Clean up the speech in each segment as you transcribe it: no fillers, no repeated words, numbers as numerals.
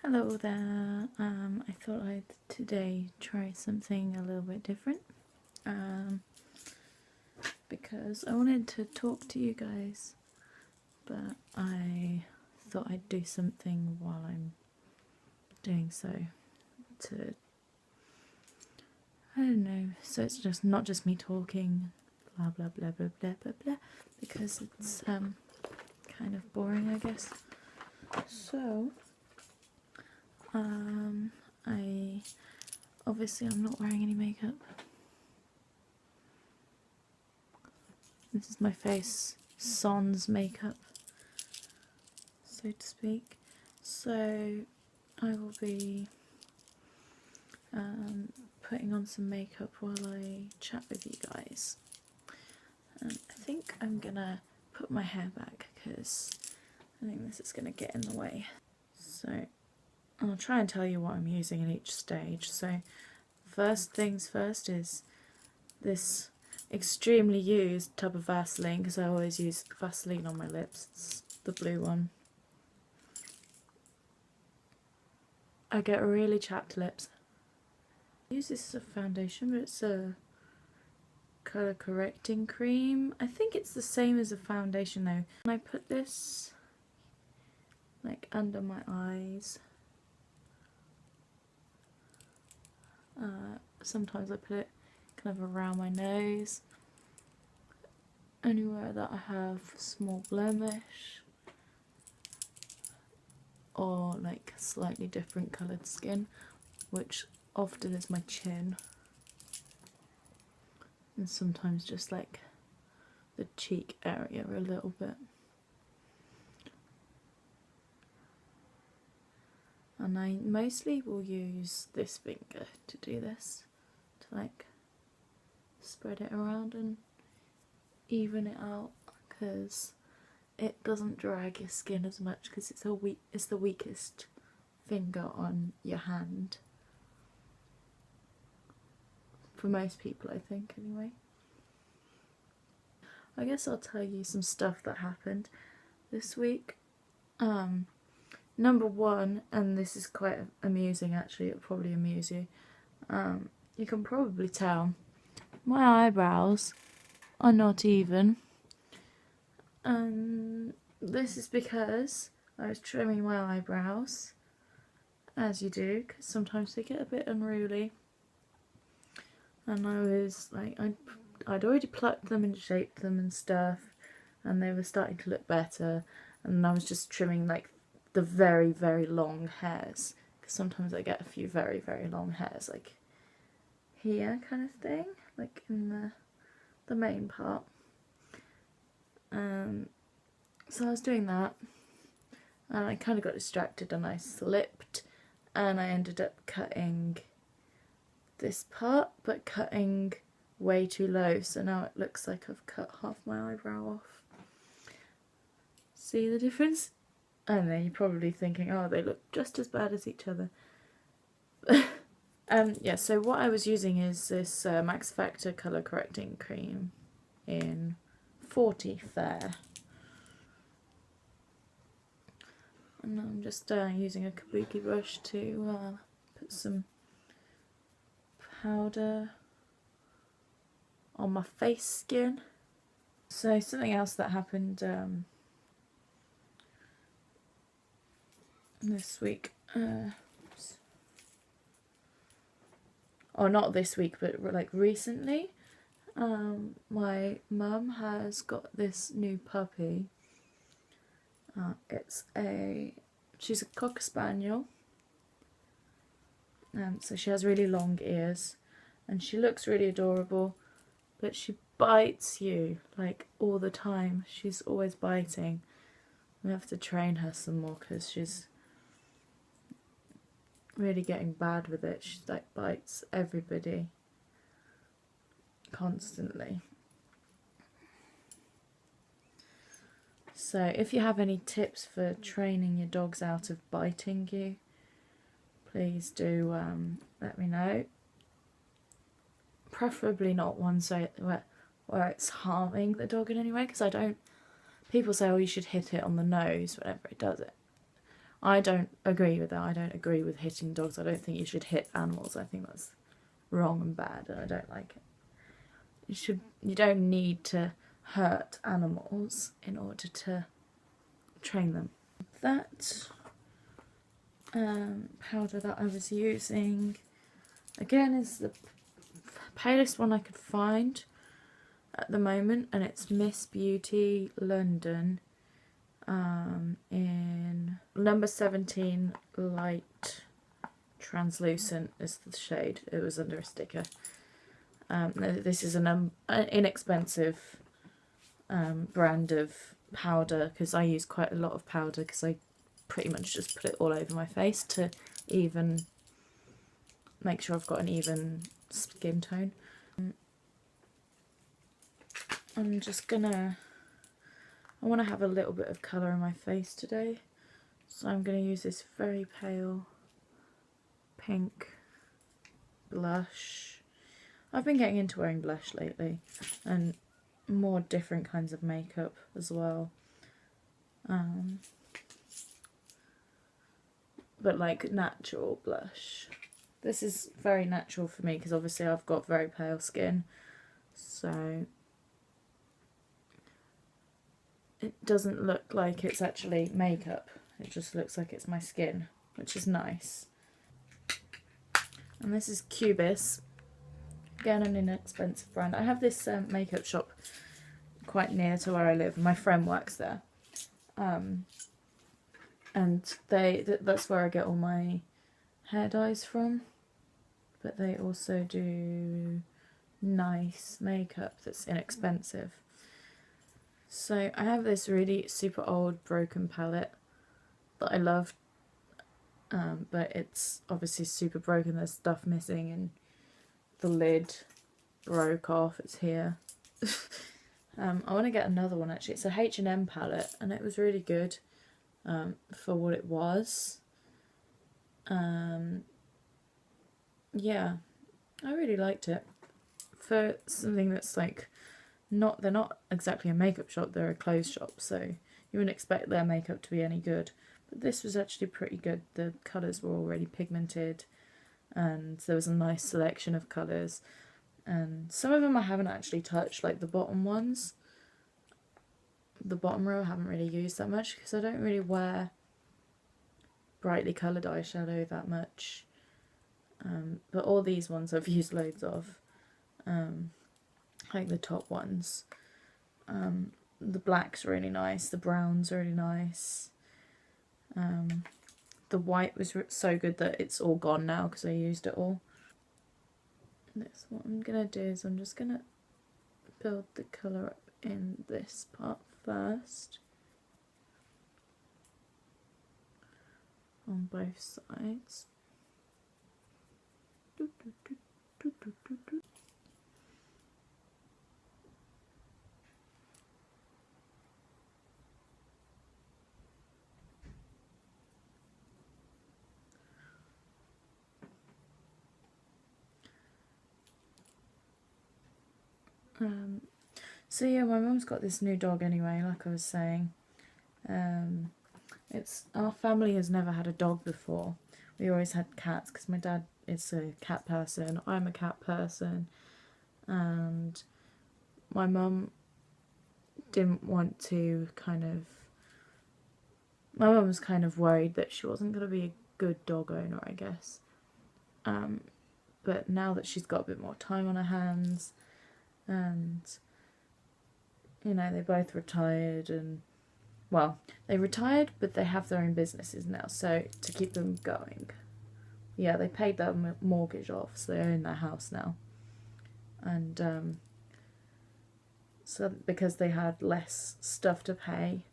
Hello there. I thought I'd today try something a little bit different because I wanted to talk to you guys, but I thought I'd do something while I'm doing so to, I don't know, so it's just not just me talking blah blah blah blah blah blah blah, because it's kind of boring, I guess. So I'm not wearing any makeup. This is my face sans makeup, so to speak. So I will be putting on some makeup while I chat with you guys. I think I'm gonna put my hair back because I think this is gonna get in the way. So I'll try and tell you what I'm using in each stage. So first things first is this extremely used tub of Vaseline, because I always use Vaseline on my lips. It's the blue one. I get really chapped lips. I use this as a foundation, but it's a colour correcting cream. I think it's the same as a foundation though. And I put this like under my eyes. Sometimes I put it kind of around my nose, anywhere that I have small blemish or like slightly different coloured skin, which often is my chin, and sometimes just like the cheek area a little bit. And I mostly will use this finger to do this, to like spread it around and even it out, because it doesn't drag your skin as much, because it's the weakest finger on your hand. For most people, I think, anyway. I guess I'll tell you some stuff that happened this week. Number one, and this is quite amusing actually, it'll probably amuse you. You can probably tell my eyebrows are not even. This is because I was trimming my eyebrows, as you do, because sometimes they get a bit unruly. And I was like, I'd already plucked them and shaped them and stuff, and they were starting to look better. And I was just trimming like the very, very long hairs, because sometimes I get a few very, very long hairs, like here kind of thing, like in the main part. So I was doing that, and I kind of got distracted and I slipped, and I ended up cutting this part, but cutting way too low, so now it looks like I've cut half my eyebrow off. See the difference? And then you're probably thinking, oh, they look just as bad as each other. Yeah, so what I was using is this Max Factor colour correcting cream in 40 Fair. And I'm just using a kabuki brush to put some powder on my face skin. So something else that happened this week, or not this week, but like recently, my mum has got this new puppy. She's a Cocker Spaniel, so she has really long ears, and she looks really adorable, but she bites you like all the time. She's always biting. We have to train her some more because she's really getting bad with it. She like bites everybody constantly. So if you have any tips for training your dogs out of biting you, please do let me know. Preferably not ones where it's harming the dog in any way, because people say, oh, you should hit it on the nose whenever it does it. I don't agree with that. I don't agree with hitting dogs. I don't think you should hit animals. I think that's wrong and bad, and I don't like it. You don't need to hurt animals in order to train them. That powder that I was using again is the palest one I could find at the moment, and it's Miss Beauty London in number 17 light translucent is the shade. It was under a sticker. This is an inexpensive brand of powder, because I use quite a lot of powder because I pretty much just put it all over my face to even make sure I've got an even skin tone. I'm just gonna, I want to have a little bit of colour in my face today, so I'm going to use this very pale pink blush. I've been getting into wearing blush lately, and more different kinds of makeup as well. But like natural blush. This is very natural for me because obviously I've got very pale skin, so it doesn't look like it's actually makeup. It just looks like it's my skin, which is nice. And this is Cubis. Again, an inexpensive brand. I have this makeup shop quite near to where I live. My friend works there. And that's where I get all my hair dyes from. But they also do nice makeup that's inexpensive. So I have this really super old broken palette that I love, but it's obviously super broken. There's stuff missing and the lid broke off. It's here. I want to get another one actually. It's a H&M palette and it was really good for what it was. Yeah, I really liked it. For something that's like, they're not exactly a makeup shop, they're a clothes shop, so you wouldn't expect their makeup to be any good. But this was actually pretty good. The colours were already pigmented and there was a nice selection of colours. And some of them I haven't actually touched, like the bottom ones. The bottom row I haven't really used that much because I don't really wear brightly coloured eyeshadow that much. But all these ones I've used loads of. Like the top ones. The black's really nice, the brown's really nice. The white was so good that it's all gone now because I used it all. This, what I'm going to do is I'm just going to build the colour up in this part first. On both sides. So yeah, my mum's got this new dog anyway, like I was saying. Our family has never had a dog before. We always had cats because my dad is a cat person, I'm a cat person, and my mum didn't want to my mum was kind of worried that she wasn't going to be a good dog owner, I guess. But now that she's got a bit more time on her hands, and you know, they both retired, and well, they retired but they have their own businesses now, so to keep them going. Yeah, they paid their mortgage off, so they own their house now. And so because they had less stuff to pay,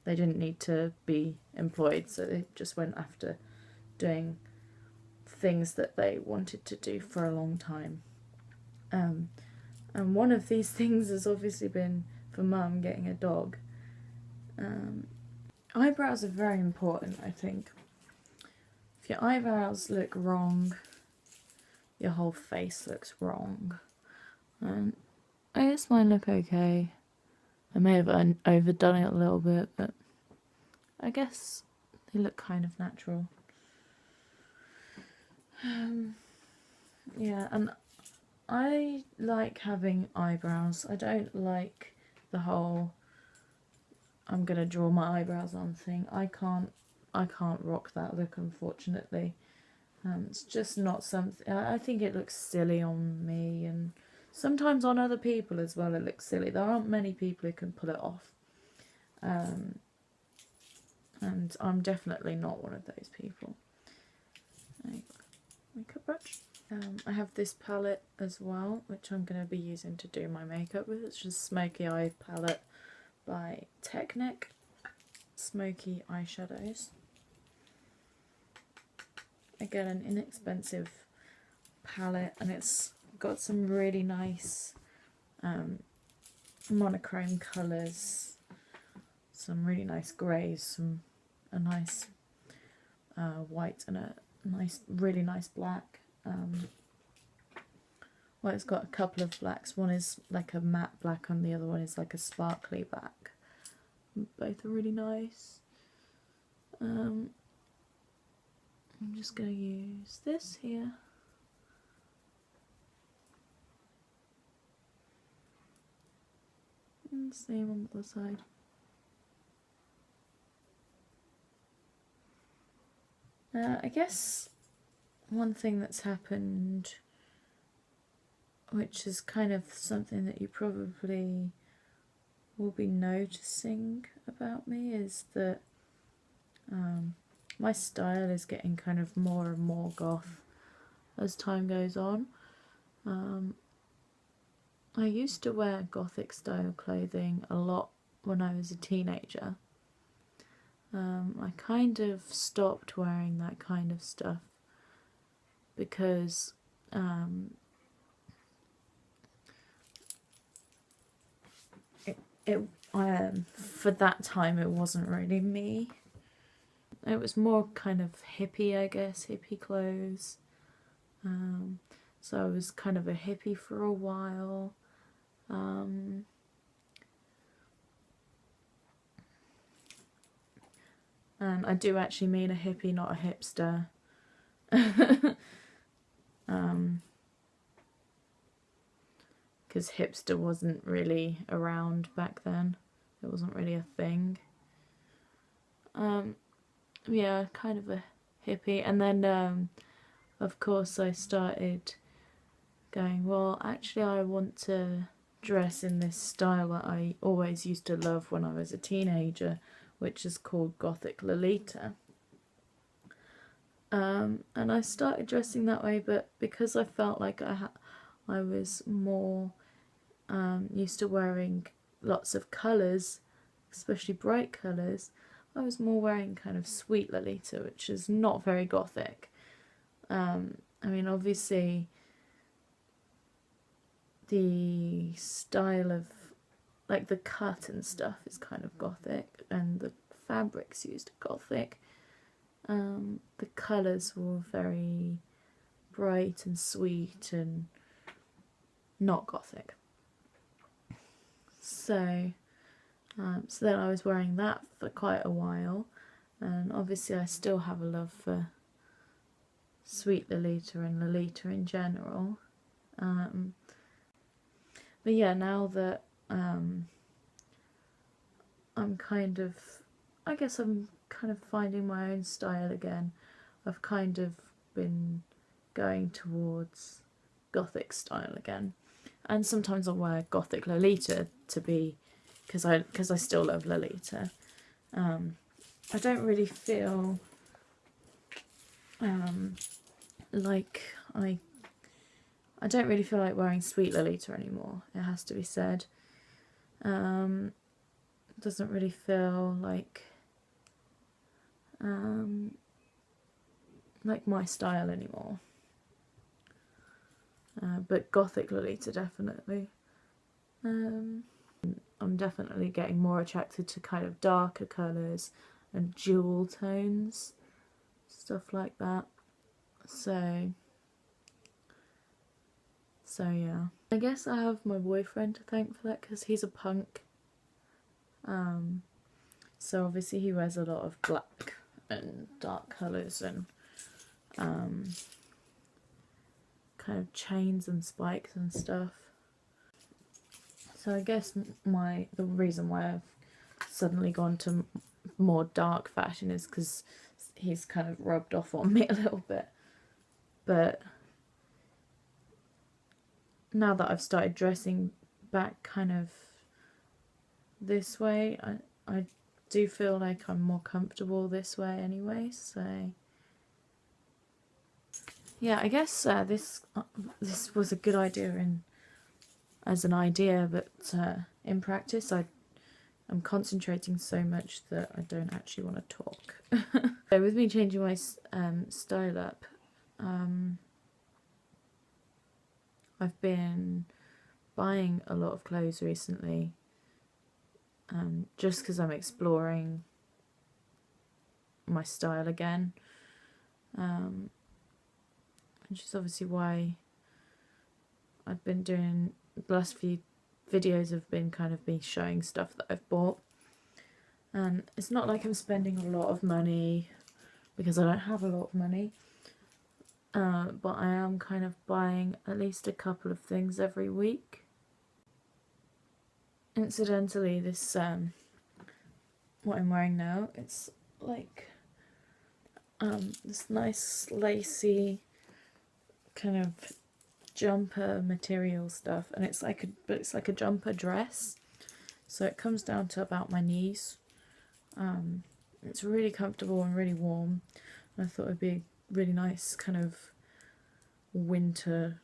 they didn't need to be employed, so they just went after doing things that they wanted to do for a long time. And one of these things has obviously been for Mum getting a dog. Eyebrows are very important, I think. If your eyebrows look wrong, your whole face looks wrong. I guess mine look okay. I may have overdone it a little bit, but I guess it look kind of natural. Yeah, and I like having eyebrows. I don't like the whole I'm gonna draw my eyebrows on thing. I can't rock that look, unfortunately. It's just not something. I think it looks silly on me, and sometimes on other people as well. It looks silly. There aren't many people who can pull it off, and I'm definitely not one of those people. Makeup brush. I have this palette as well, which I'm going to be using to do my makeup with. It's just Smoky Eye palette by Technic. Smoky eyeshadows. Again, an inexpensive palette, and it's got some really nice monochrome colours, some really nice greys, a nice white, and a really nice black. Well, it's got a couple of blacks. One is like a matte black and the other one is like a sparkly black. Both are really nice. I'm just going to use this here. And same on the other side. I guess one thing that's happened, which is kind of something that you probably will be noticing about me, is that my style is getting kind of more and more goth as time goes on. I used to wear gothic style clothing a lot when I was a teenager. I kind of stopped wearing that kind of stuff because for that time it wasn't really me. It was more kind of hippie, I guess, hippie clothes. So I was kind of a hippie for a while. And I do actually mean a hippie, not a hipster. Because hipster wasn't really around back then. It wasn't really a thing. Yeah, kind of a hippie. And then, of course, I started going, well, actually I want to dress in this style that I always used to love when I was a teenager, which is called Gothic Lolita. And I started dressing that way, but because I felt like I was more used to wearing lots of colours, especially bright colours, I was more wearing kind of sweet Lolita, which is not very gothic. I mean, obviously the style of, like, the cut and stuff is kind of gothic, and the fabrics used are gothic. The colours were very bright and sweet and not gothic. So then I was wearing that for quite a while, and obviously I still have a love for sweet Lolita and Lolita in general. But yeah, now that I'm kind of, I guess I'm kind of finding my own style again. I've kind of been going towards gothic style again, and sometimes I'll wear gothic Lolita to be, because I still love Lolita. I don't really feel like I don't really feel like wearing sweet Lolita anymore, it has to be said. It doesn't really feel like my style anymore. But Gothic Lolita, definitely. I'm definitely getting more attracted to kind of darker colours and jewel tones, stuff like that. So yeah. I guess I have my boyfriend to thank for that, because he's a punk. So obviously he wears a lot of black, and dark colours and kind of chains and spikes and stuff. So I guess the reason why I've suddenly gone to more dark fashion is because he's kind of rubbed off on me a little bit. But now that I've started dressing back kind of this way, I do feel like I'm more comfortable this way anyway, so yeah, I guess this was a good idea as an idea, but in practice I'm concentrating so much that I don't actually want to talk. So with me changing my style up, I've been buying a lot of clothes recently, just because I'm exploring my style again, which is obviously why I've been doing the last few videos have been kind of me showing stuff that I've bought. And it's not like I'm spending a lot of money, because I don't have a lot of money, but I am kind of buying at least a couple of things every week. Incidentally, this what I'm wearing now, it's like this nice lacy kind of jumper material stuff, and it's like a jumper dress, so it comes down to about my knees. It's really comfortable and really warm, and I thought it'd be a really nice kind of winter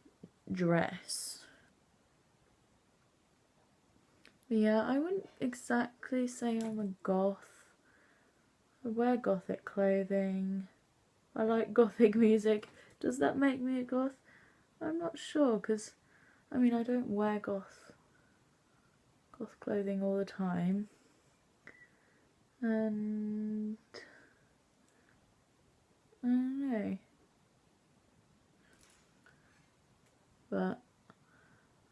dress. But yeah, I wouldn't exactly say I'm a goth. I wear gothic clothing. I like gothic music. Does that make me a goth? I'm not sure, because I mean, I don't wear goth clothing all the time, and I don't know, but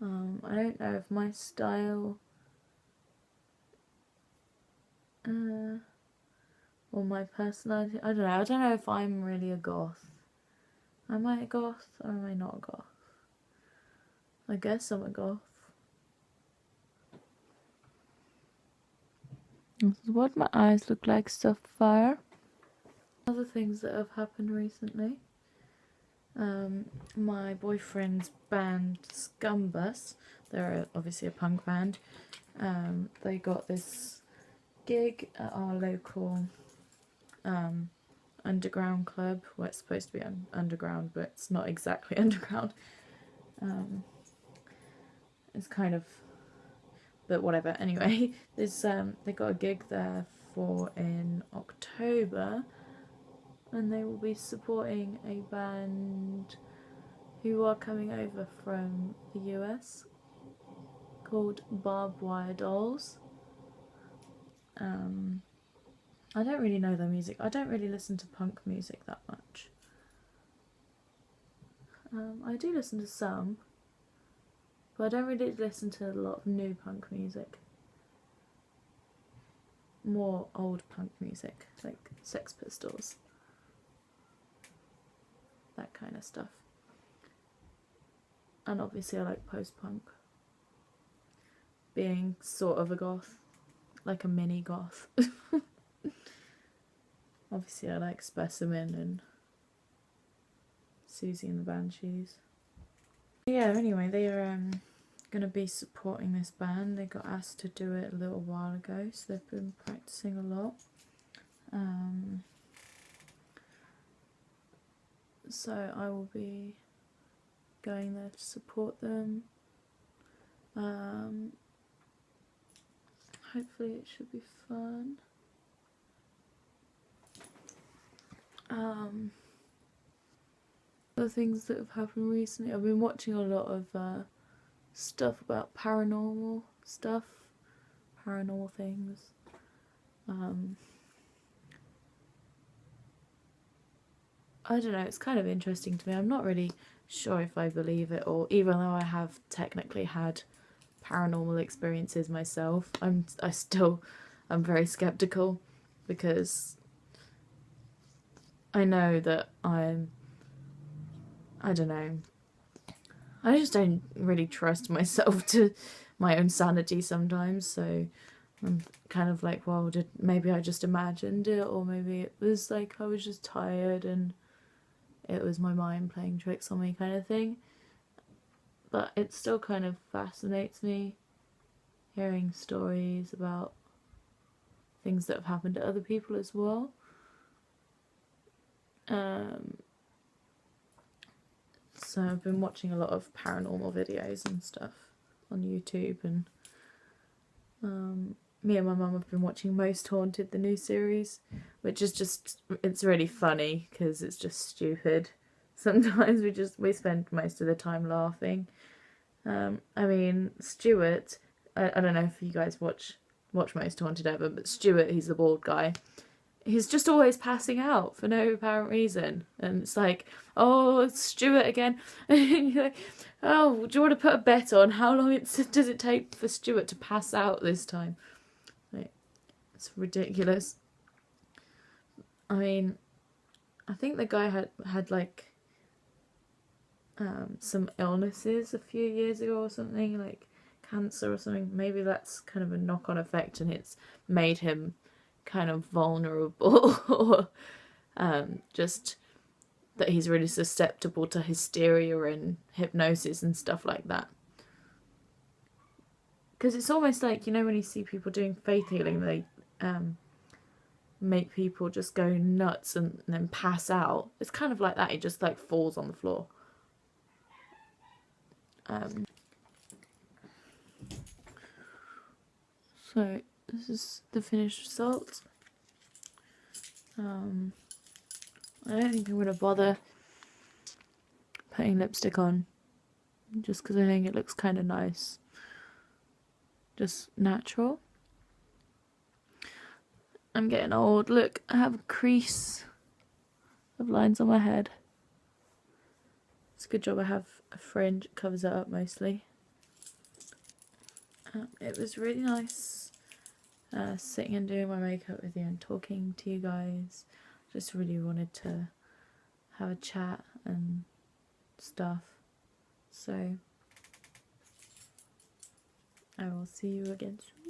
I don't know if my style or my personality, I don't know if I'm really a goth. Am I a goth or am I not a goth? I guess I'm a goth. This is what my eyes look like so far. Other things that have happened recently. My boyfriend's band Scumbus, they're obviously a punk band, they got this gig at our local underground club. Well, it's supposed to be underground, but it's not exactly underground. It's kind of, but whatever. Anyway, this they got a gig there in October, and they will be supporting a band who are coming over from the US called Barbed Wire Dolls. I don't really know their music. I don't really listen to punk music that much. I do listen to some, but I don't really listen to a lot of new punk music. More old punk music, like Sex Pistols, that kind of stuff. And obviously I like post-punk, being sort of a goth, like a mini goth. Obviously I like Specimen and Susie and the Banshees. Yeah, anyway, they are going to be supporting this band. They got asked to do it a little while ago, so they've been practicing a lot. So I will be going there to support them. Hopefully it should be fun. The things that have happened recently, I've been watching a lot of stuff about paranormal stuff, paranormal things. I don't know, it's kind of interesting to me. I'm not really sure if I believe it, or even though I have technically had paranormal experiences myself, I'm very skeptical, because I know that I don't know, I just don't really trust myself to my own sanity sometimes, so I'm kind of like, well, maybe I just imagined it, or maybe it was like I was just tired and it was my mind playing tricks on me kind of thing. But it still kind of fascinates me hearing stories about things that have happened to other people as well. So I've been watching a lot of paranormal videos and stuff on YouTube, and me and my mum have been watching Most Haunted, the new series, which is just, it's really funny because it's just stupid. Sometimes we spend most of the time laughing. I mean, Stuart, I don't know if you guys watch Most Haunted ever, but Stuart, he's the bald guy. He's just always passing out for no apparent reason, and it's like, oh, it's Stuart again. And you're like, oh, do you want to put a bet on how long does it take for Stuart to pass out this time? Like, it's ridiculous. I mean, I think the guy had like some illnesses a few years ago or something, like cancer or something. Maybe that's kind of a knock-on effect, and it's made him kind of vulnerable, or just that he's really susceptible to hysteria and hypnosis and stuff like that. Because it's almost like, you know, when you see people doing faith healing, they make people just go nuts and then pass out. It's kind of like that. He just like falls on the floor. So this is the finished result. I don't think I'm going to bother putting lipstick on, just because I think it looks kind of nice. Just natural. I'm getting old. Look, I have a crease of lines on my head. It's a good job I have a fringe. It covers it up mostly. It was really nice sitting and doing my makeup with you and talking to you guys. Just really wanted to have a chat and stuff. So I will see you again soon.